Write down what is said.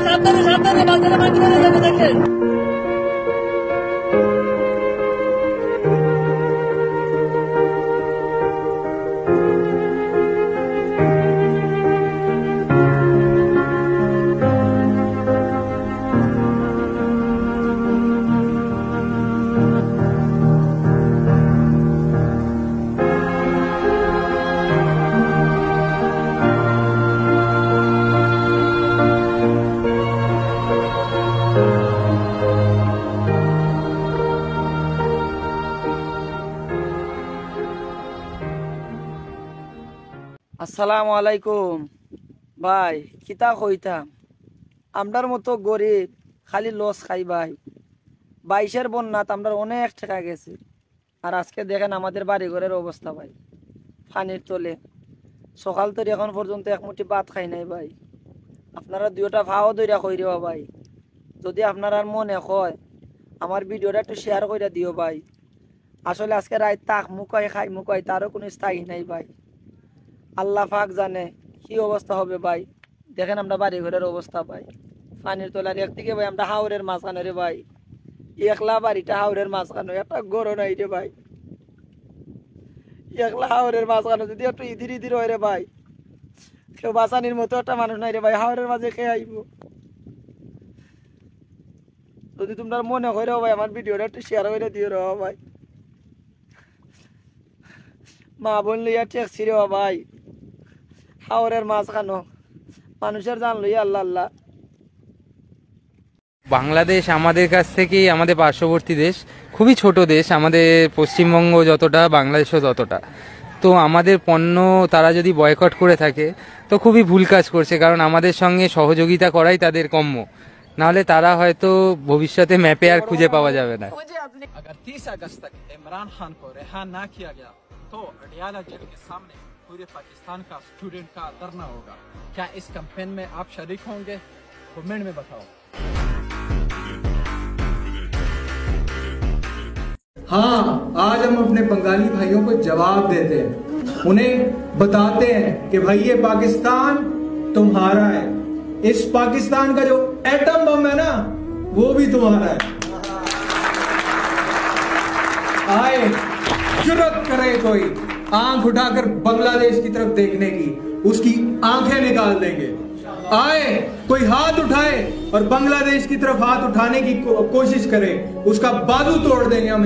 সাবধানে সাবধানে বাচ্চারা মাটি মেরে যাবে দেখেন। আসসালামু আলাইকুম ভাই, কিতা কইতাম, আমরার মতো গরিব খালি লস খাই ভাই। 22-এর বন্যাত আমরা অনেক টাকা গেছে, আর আজকে দেখেন আমাদের বাড়ি ঘরের অবস্থা ভাই, পানির তলে। সকাল থেকে এখন পর্যন্ত এক মুঠি ভাত খাই নাই ভাই। আপনারা দুইটা ভাও দইরা কইরেও ভাই, যদি আপনার আর মনে হয় আমার ভিডিওটা একটু শেয়ার করে দিও ভাই। আসলে আজকে রাত তাক মুকাই খাই মুকাই তারও কোনো স্থায়ী নাই ভাই। আল্লাহ পাক জানে কি অবস্থা হবে ভাই। দেখেন আমরা বাড়ি ঘরের অবস্থা ভাই, পানির তোলার একদিকে ভাই আমরা হাওরের মাঝখানে রে ভাই, একলা বাড়িটা হাওরের মাঝখানে, একটা গরো নাই রে ভাই। একলা হাওরের মাঝখানে যদি একটু ইধির ইধির হয় রে ভাই, কেউ বাঁচানির মতো একটা মানুষ নাই রে ভাই। হাওরের মাঝে খেয়ে আইব। যদি তোমরা মনে হয় ভাই আমার ভিডিওটা একটু শেয়ার করে দিও রে ভাই। মা বোন লইয়া টেকছি রে ভাই, হাওরের মাঝখানো মানুষের জান লইয়া আল্লাহ আল্লাহ। বাংলাদেশ আমাদের কাছ থেকেই, আমাদের পার্শ্ববর্তী দেশ, খুবই ছোট দেশ আমাদের, পশ্চিমবঙ্গ যতটা বাংলাদেশও ততটা। তো আমাদের পণ্য তারা যদি বয়কট করে থাকে তো খুবই ভুল কাজ করছে, কারণ আমাদের সঙ্গে সহযোগিতা করাই তাদের কম্য, নাহলে তারা হয়তো ভবিষ্যতে ম্যাপে আর খুঁজে পাওয়া যাবে না। अगर 30 अगस्त तक इमरान खान को रिहा ना किया गया तो अडियाला जेल के सामने पूरे पाकिस्तान का स्टूडेंट का धरना होगा। क्या इस कैंपेन में आप शरीक होंगे? कमेंट में बताओ। हाँ, आज हम अपने बंगाली भाइयों को जवाब देते हैं, उन्हें बताते हैं कि भाई ये पाकिस्तान तुम्हारा है। इस पाकिस्तान का जो एटम बम है ना, वो भी तुम्हारा है। आए, जुर्रत करे कोई आंख उठाकर बांग्लादेश की तरफ देखने की, उसकी आंखें निकाल देंगे। आए कोई हाथ उठाए और बांग्लादेश की तरफ हाथ उठाने की कोशिश करे, उसका बाजू तोड़ देंगे हम।